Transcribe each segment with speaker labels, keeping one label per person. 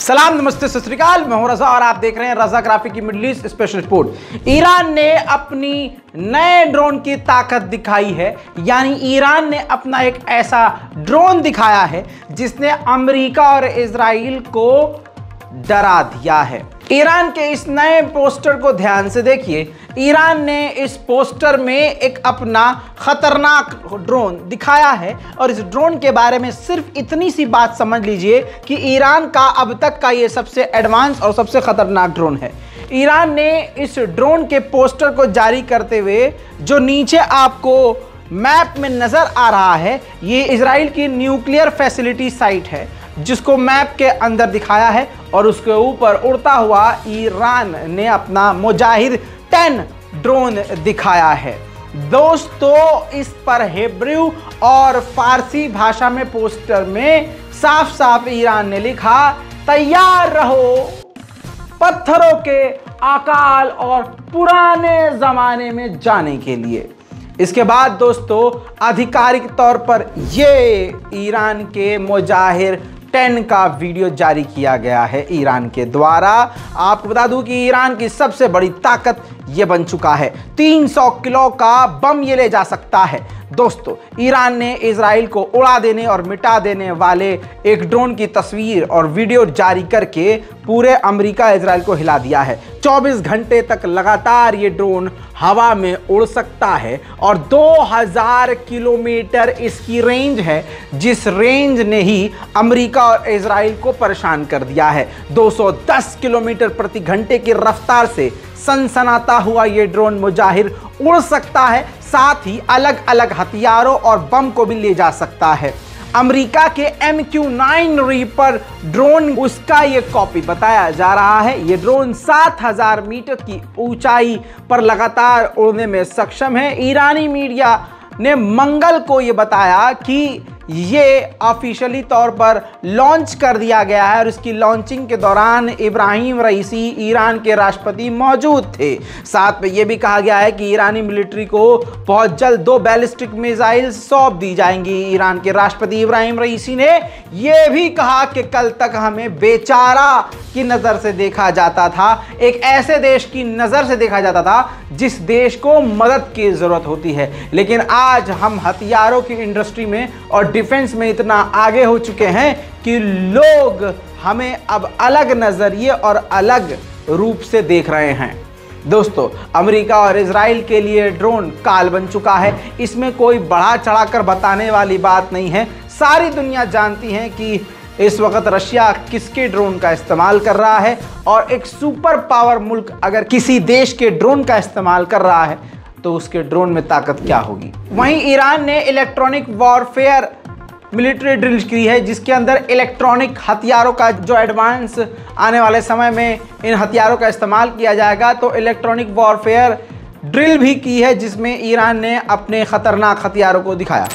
Speaker 1: सलाम, नमस्ते, सत श्री अकाल। मैं हूं रजा और आप देख रहे हैं रजा ग्राफिक की middle east special report. Iran ने अपनी नए ड्रोन की ताकत दिखाई है, यानी ईरान ने अपना एक ऐसा ड्रोन दिखाया है जिसने अमेरिका और इजराइल को डरा दिया है। ईरान के इस नए पोस्टर को ध्यान से देखिए। ईरान ने इस पोस्टर में एक अपना खतरनाक ड्रोन दिखाया है और इस ड्रोन के बारे में सिर्फ इतनी सी बात समझ लीजिए कि ईरान का अब तक का ये सबसे एडवांस और सबसे खतरनाक ड्रोन है। ईरान ने इस ड्रोन के पोस्टर को जारी करते हुए जो नीचे आपको मैप में नजर आ रहा है, ये इजराइल की न्यूक्लियर फैसिलिटी साइट है जिसको मैप के अंदर दिखाया है और उसके ऊपर उड़ता हुआ ईरान ने अपना मुजाहिद 10 ड्रोन दिखाया है। दोस्तों, इस पर हिब्रू और फारसी भाषा में पोस्टर में साफ साफ ईरान ने लिखा, तैयार रहो पत्थरों के अकाल और पुराने जमाने में जाने के लिए। इसके बाद दोस्तों, आधिकारिक तौर पर ये ईरान के मुजाहिद 10 का वीडियो जारी किया गया है ईरान के द्वारा। आपको बता दूं कि ईरान की सबसे बड़ी ताकत ये बन चुका है। 300 किलो का बम ये ले जा सकता है। दोस्तों, ईरान ने इजराइल को उड़ा देने और मिटा देने वाले एक ड्रोन की तस्वीर और वीडियो जारी करके पूरे अमेरिका इजराइल को हिला दिया है। 24 घंटे तक लगातार ये ड्रोन हवा में उड़ सकता है और 2000 किलोमीटर इसकी रेंज है, जिस रेंज ने ही अमेरिका और इजराइल को परेशान कर दिया है। 210 किलोमीटर प्रति घंटे की रफ्तार से सनसनाता हुआ ये ड्रोन मुजाहिद उड़ सकता है, साथ ही अलग अलग हथियारों और बम को भी ले जा सकता है। अमेरिका के MQ-9 रीपर ड्रोन उसका ये कॉपी बताया जा रहा है। ये ड्रोन 7000 मीटर की ऊंचाई पर लगातार उड़ने में सक्षम है। ईरानी मीडिया ने मंगल को ये बताया कि ये ऑफिशियली तौर पर लॉन्च कर दिया गया है और इसकी लॉन्चिंग के दौरान इब्राहिम रईसी ईरान के राष्ट्रपति मौजूद थे। साथ में ये भी कहा गया है कि ईरानी मिलिट्री को बहुत जल्द 2 बैलिस्टिक मिसाइल सौंप दी जाएंगी। ईरान के राष्ट्रपति इब्राहिम रईसी ने यह भी कहा कि कल तक हमें बेचारा की नज़र से देखा जाता था, एक ऐसे देश की नज़र से देखा जाता था जिस देश को मदद की ज़रूरत होती है, लेकिन आज हम हथियारों की इंडस्ट्री में और डिफेंस में इतना आगे हो चुके हैं कि लोग हमें अब अलग नज़रिए और अलग रूप से देख रहे हैं। दोस्तों, अमेरिका और इजराइल के लिए ड्रोन काल बन चुका है। इसमें कोई बढ़ा चढ़ाकर बताने वाली बात नहीं है। सारी दुनिया जानती है कि इस वक्त रशिया किसके ड्रोन का इस्तेमाल कर रहा है और एक सुपर पावर मुल्क अगर किसी देश के ड्रोन का इस्तेमाल कर रहा है तो उसके ड्रोन में ताकत क्या होगी। वहीं ईरान ने इलेक्ट्रॉनिक वॉरफेयर मिलिट्री ड्रिल की है, जिसके अंदर इलेक्ट्रॉनिक हथियारों का जो एडवांस आने वाले समय में इन हथियारों का इस्तेमाल किया जाएगा। तो इलेक्ट्रॉनिक वॉरफेयर ड्रिल भी की है जिसमें ईरान ने अपने खतरनाक हथियारों को दिखाया।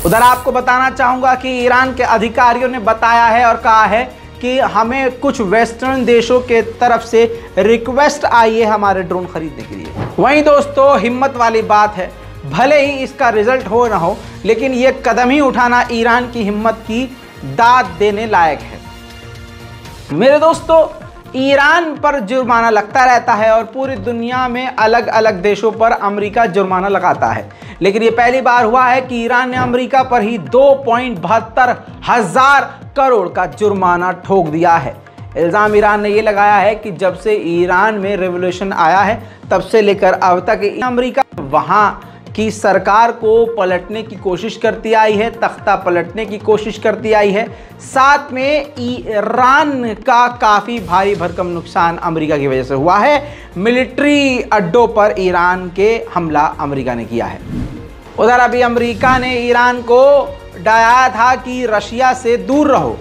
Speaker 1: उधर आपको बताना चाहूँगा कि ईरान के अधिकारियों ने बताया है और कहा है कि हमें कुछ वेस्टर्न देशों के तरफ से रिक्वेस्ट आई है हमारे ड्रोन खरीदने के लिए। वहीं दोस्तों, हिम्मत वाली बात है, भले ही इसका रिजल्ट हो ना हो, लेकिन ये कदम ही उठाना ईरान की हिम्मत की दाद देने लायक है। मेरे दोस्तों, ईरान पर जुर्माना लगता रहता है और पूरी दुनिया में अलग अलग देशों पर अमेरिका जुर्माना लगाता है, लेकिन ये पहली बार हुआ है कि ईरान ने अमेरिका पर ही 2.72 हजार करोड़ का जुर्माना ठोक दिया है। इल्ज़ाम ईरान ने ये लगाया है कि जब से ईरान में रेवोल्यूशन आया है तब से लेकर अब तक अमेरिका वहाँ की सरकार को पलटने की कोशिश करती आई है, तख्ता पलटने की कोशिश करती आई है। साथ में ईरान का काफ़ी भारी भरकम नुकसान अमेरिका की वजह से हुआ है। मिलिट्री अड्डों पर ईरान के हमला अमेरिका ने किया है। उधर अभी अमेरिका ने ईरान को डराया था कि रशिया से दूर रहो,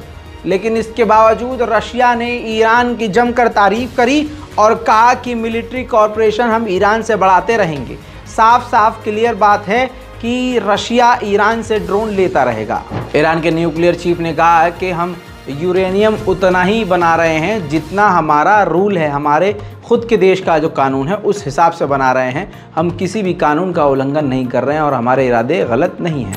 Speaker 1: लेकिन इसके बावजूद रशिया ने ईरान की जमकर तारीफ करी और कहा कि मिलिट्री कॉर्पोरेशन हम ईरान से बढ़ाते रहेंगे। साफ साफ क्लियर बात है कि रशिया ईरान से ड्रोन लेता रहेगा। ईरान के न्यूक्लियर चीफ ने कहा है कि हम यूरेनियम उतना ही बना रहे हैं जितना हमारा रूल है, हमारे खुद के देश का जो कानून है उस हिसाब से बना रहे हैं। हम किसी भी कानून का उल्लंघन नहीं कर रहे हैं और हमारे इरादे गलत नहीं हैं।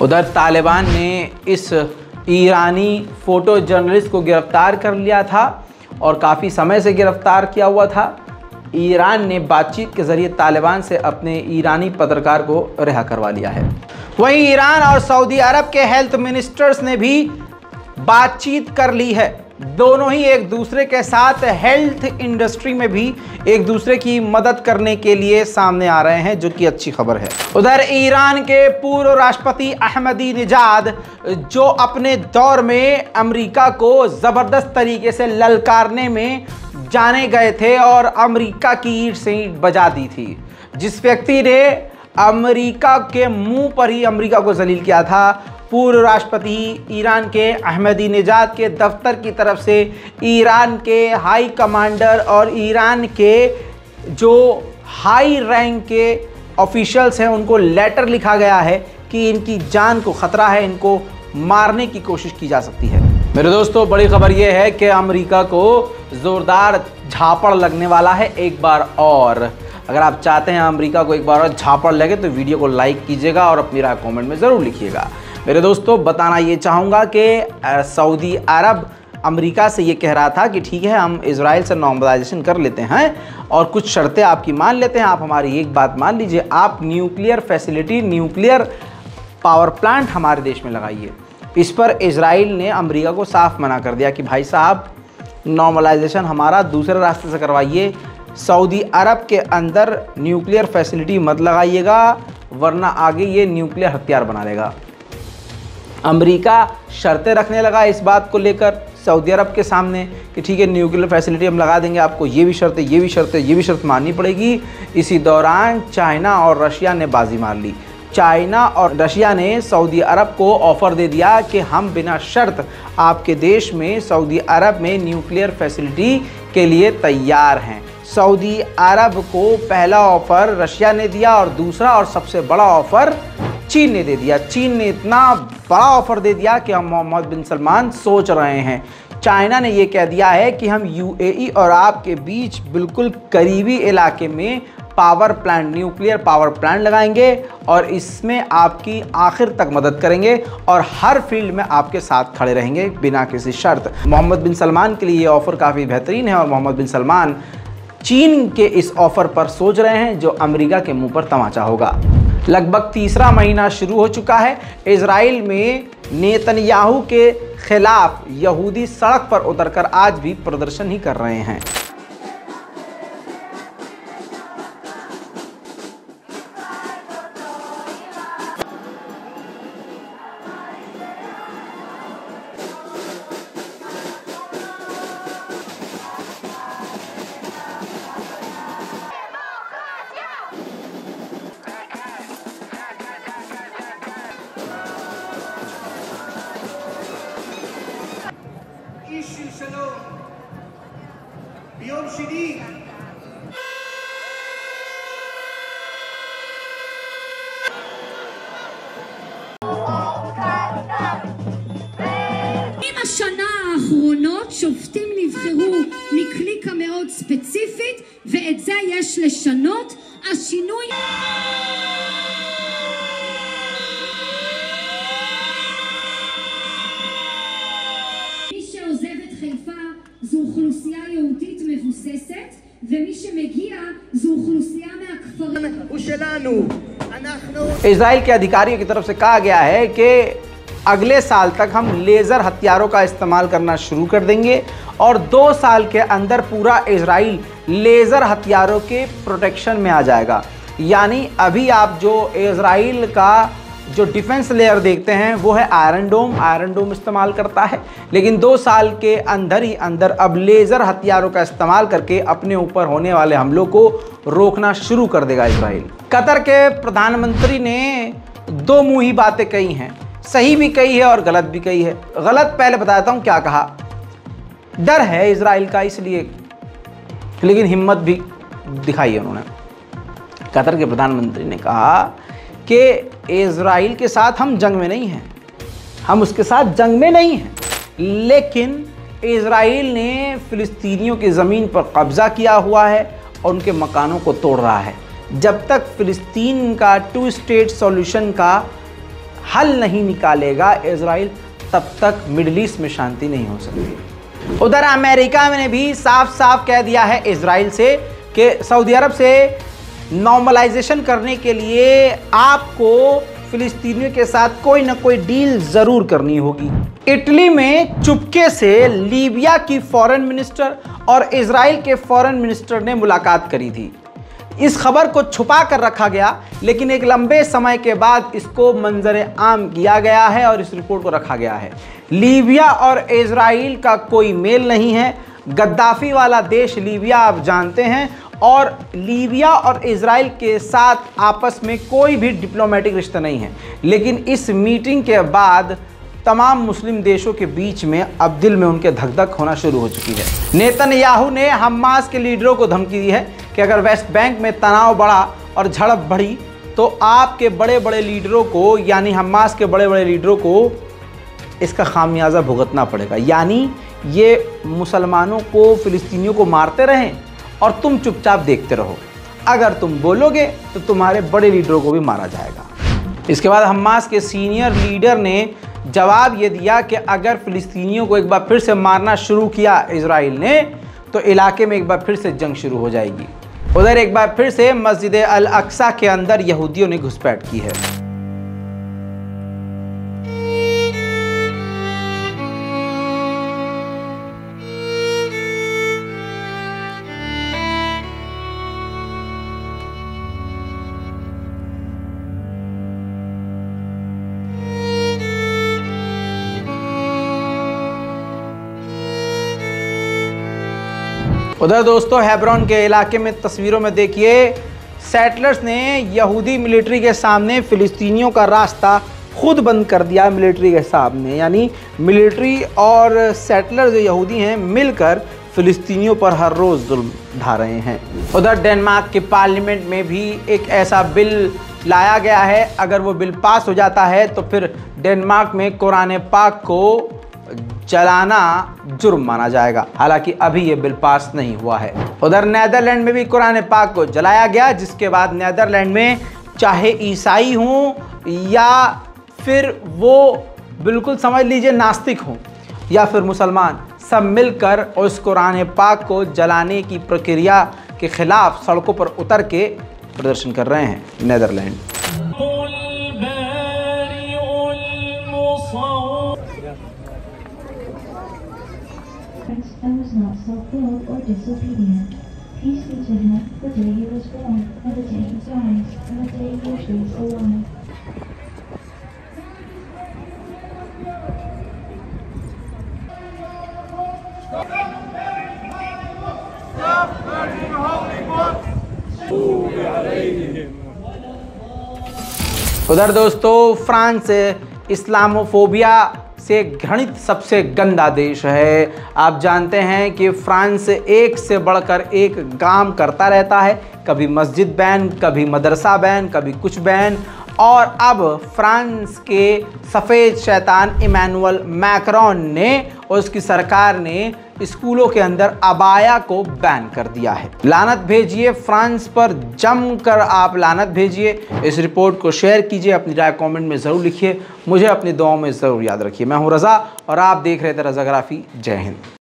Speaker 1: उधर तालिबान ने इस ईरानी फोटो जर्नलिस्ट को गिरफ्तार कर लिया था और काफ़ी समय से गिरफ्तार किया हुआ था। ईरान ने बातचीत के जरिए तालिबान से अपने ईरानी पत्रकार को रिहा करवा लिया है। वहीं ईरान और सऊदी अरब के हेल्थ मिनिस्टर्स ने भी बातचीत कर ली है। दोनों ही एक दूसरे के साथ हेल्थ इंडस्ट्री में भी एक दूसरे की मदद करने के लिए सामने आ रहे हैं, जो कि अच्छी खबर है। उधर ईरान के पूर्व राष्ट्रपति अहमदी निजाद, जो अपने दौर में अमेरिका को ज़बरदस्त तरीके से ललकारने में जाने गए थे और अमेरिका की ईंट से ईंट बजा दी थी, जिस व्यक्ति ने अमेरिका के मुंह पर ही अमेरिका को जलील किया था, पूर्व राष्ट्रपति ईरान के अहमदी निजाद के दफ्तर की तरफ से ईरान के हाई कमांडर और ईरान के जो हाई रैंक के ऑफिशियल्स हैं उनको लेटर लिखा गया है कि इनकी जान को ख़तरा है, इनको मारने की कोशिश की जा सकती है। मेरे दोस्तों, बड़ी खबर यह है कि अमेरिका को ज़ोरदार झापड़ लगने वाला है एक बार और। अगर आप चाहते हैं अमेरिका को एक बार और झापड़ लगे तो वीडियो को लाइक कीजिएगा और अपनी राय कमेंट में ज़रूर लिखिएगा। मेरे दोस्तों, बताना ये चाहूँगा कि सऊदी अरब अमेरिका से ये कह रहा था कि ठीक है, हम इजराइल से नॉर्मलाइजेशन कर लेते हैं और कुछ शर्तें आपकी मान लेते हैं, आप हमारी एक बात मान लीजिए, आप nuclear facility, nuclear power plant हमारे देश में लगाइए। इस पर इजराइल ने अमेरिका को साफ मना कर दिया कि भाई साहब, नॉर्मलाइजेशन हमारा दूसरे रास्ते से करवाइए, सऊदी अरब के अंदर न्यूक्लियर फैसिलिटी मत लगाइएगा, वरना आगे ये न्यूक्लियर हथियार बना लेगा। अमेरिका शर्तें रखने लगा इस बात को लेकर सऊदी अरब के सामने कि ठीक है, न्यूक्लियर फैसिलिटी हम लगा देंगे, आपको ये भी शर्तें, ये भी शर्तें, ये भी शर्त माननी पड़ेगी। इसी दौरान चाइना और रशिया ने बाजी मार ली। चाइना और रशिया ने सऊदी अरब को ऑफ़र दे दिया कि हम बिना शर्त आपके देश में, सऊदी अरब में न्यूक्लियर फैसिलिटी के लिए तैयार हैं। सऊदी अरब को पहला ऑफ़र रशिया ने दिया और दूसरा और सबसे बड़ा ऑफ़र चीन ने दे दिया। चीन ने इतना बड़ा ऑफ़र दे दिया कि हम मोहम्मद बिन सलमान सोच रहे हैं। चाइना ने ये कह दिया है कि हम यूएई और आपके बीच बिल्कुल करीबी इलाके में power plant, nuclear power plant लगाएंगे और इसमें आपकी आखिर तक मदद करेंगे और हर फील्ड में आपके साथ खड़े रहेंगे बिना किसी शर्त। मोहम्मद बिन सलमान के लिए ये ऑफ़र काफ़ी बेहतरीन है और मोहम्मद बिन सलमान चीन के इस ऑफ़र पर सोच रहे हैं, जो अमेरिका के मुंह पर तमाचा होगा। लगभग तीसरा महीना शुरू हो चुका है। इजराइल में नेतन्याहू के खिलाफ यहूदी सड़क पर उतरकर आज भी प्रदर्शन ही कर रहे हैं।
Speaker 2: ביום שני
Speaker 3: השנה האחרונות שופטים נבחרו מקליקה מאוד ספציפית, ואת זה יש לשנות. השינוי מי שעוזב את חיפה זו אוכלוסייה יהודית מבוססת, ומי שמגיע זו אוכלוסייה מהכפרים.
Speaker 2: הוא שלנו.
Speaker 1: इजराइल के अधिकारियों की तरफ से कहा गया है कि अगले साल तक हम लेज़र हथियारों का इस्तेमाल करना शुरू कर देंगे और 2 साल के अंदर पूरा इजराइल लेज़र हथियारों के प्रोटेक्शन में आ जाएगा। यानी अभी आप जो इजराइल का जो डिफेंस लेयर देखते हैं वो है आयरन डोम इस्तेमाल करता है, लेकिन 2 साल के अंदर ही अंदर अब लेज़र हथियारों का इस्तेमाल करके अपने ऊपर होने वाले हमलों को रोकना शुरू कर देगा इजराइल। कतर के प्रधानमंत्री ने 2 मुंही बातें कही हैं, सही भी कही है और गलत भी कही है। गलत पहले बताता हूँ क्या कहा। डर है इजराइल का इसलिए, लेकिन हिम्मत भी दिखाई है उन्होंने। कतर के प्रधानमंत्री ने कहा कि इजराइल के साथ हम जंग में नहीं हैं, हम उसके साथ जंग में नहीं हैं, लेकिन इजराइल ने फ़िलिस्तीनियों की ज़मीन पर कब्ज़ा किया हुआ है और उनके मकानों को तोड़ रहा है। जब तक फ़िलिस्तीन का 2 स्टेट सॉल्यूशन का हल नहीं निकालेगा इजराइल, तब तक मिडल ईस्ट में शांति नहीं हो सकती। उधर अमेरिका ने भी साफ साफ कह दिया है इजराइल से कि सऊदी अरब से नॉर्मलाइजेशन करने के लिए आपको फ़िलिस्तीनियों के साथ कोई ना कोई डील ज़रूर करनी होगी। इटली में चुपके से लीबिया की फॉरेन मिनिस्टर और इजराइल के फॉरेन मिनिस्टर ने मुलाकात करी थी। इस खबर को छुपा कर रखा गया, लेकिन एक लंबे समय के बाद इसको मंजर आम किया गया है और इस रिपोर्ट को रखा गया है। लीबिया और इजराइल का कोई मेल नहीं है। गद्दाफी वाला देश लीबिया आप जानते हैं, और लीबिया और इजराइल के साथ आपस में कोई भी डिप्लोमेटिक रिश्ता नहीं है। लेकिन इस मीटिंग के बाद तमाम मुस्लिम देशों के बीच में अब दिल में उनके धक धक होना शुरू हो चुकी है। नेतन्याहू ने हमास के लीडरों को धमकी दी है कि अगर वेस्ट बैंक में तनाव बढ़ा और झड़प बढ़ी तो आपके बड़े बड़े लीडरों को, यानी हमास के बड़े बड़े लीडरों को इसका खामियाजा भुगतना पड़ेगा। यानी ये मुसलमानों को, फ़िलिस्तीनियों को मारते रहें और तुम चुपचाप देखते रहो। अगर तुम बोलोगे तो तुम्हारे बड़े लीडरों को भी मारा जाएगा। इसके बाद हमास के सीनियर लीडर ने जवाब ये दिया कि अगर फ़िलिस्तीनियों को एक बार फिर से मारना शुरू किया इजराइल ने, तो इलाके में एक बार फिर से जंग शुरू हो जाएगी। उधर एक बार फिर से मस्जिद अल अक्सा के अंदर यहूदियों ने घुसपैठ की है। उधर दोस्तों हेब्रोन के इलाके में तस्वीरों में देखिए, सेटलर्स ने यहूदी मिलिट्री के सामने फ़िलिस्तीनियों का रास्ता खुद बंद कर दिया। मिलिट्री के सामने, यानी मिलिट्री और सेटलर जो यहूदी हैं मिलकर फ़िलिस्तीनियों पर हर रोज़ जुल्म ढा रहे हैं। उधर डेनमार्क के पार्लियामेंट में भी एक ऐसा बिल लाया गया है, अगर वो बिल पास हो जाता है तो फिर डेनमार्क में कुरान पाक को जलाना जुर्म माना जाएगा। हालांकि अभी ये बिल पास नहीं हुआ है। उधर नीदरलैंड में भी कुरान पाक को जलाया गया, जिसके बाद नीदरलैंड में चाहे ईसाई हों या फिर वो बिल्कुल समझ लीजिए नास्तिक हों या फिर मुसलमान, सब मिलकर उस कुरान पाक को जलाने की प्रक्रिया के खिलाफ सड़कों पर उतर के प्रदर्शन कर रहे हैं Netherlands.
Speaker 4: I was not self-willed or disobedient. Peace be to him, the day he was born, and the day he dies, and the day he is alive.
Speaker 1: उधर दोस्तों फ्रांस इस्लामोफोबिया से घृणित सबसे गंदा देश है। आप जानते हैं कि फ्रांस एक से बढ़कर एक काम करता रहता है, कभी मस्जिद बैन, कभी मदरसा बैन, कभी कुछ बैन, और अब फ्रांस के सफ़ेद शैतान इमैनुअल मैक्रोन ने और उसकी सरकार ने स्कूलों के अंदर अबाया को बैन कर दिया है। लानत भेजिए फ्रांस पर, जमकर आप लानत भेजिए। इस रिपोर्ट को शेयर कीजिए, अपनी राय कमेंट में ज़रूर लिखिए, मुझे अपनी दुआओं में ज़रूर याद रखिए। मैं हूं रज़ा और आप देख रहे थे रज़ाग्राफी। जय हिंद।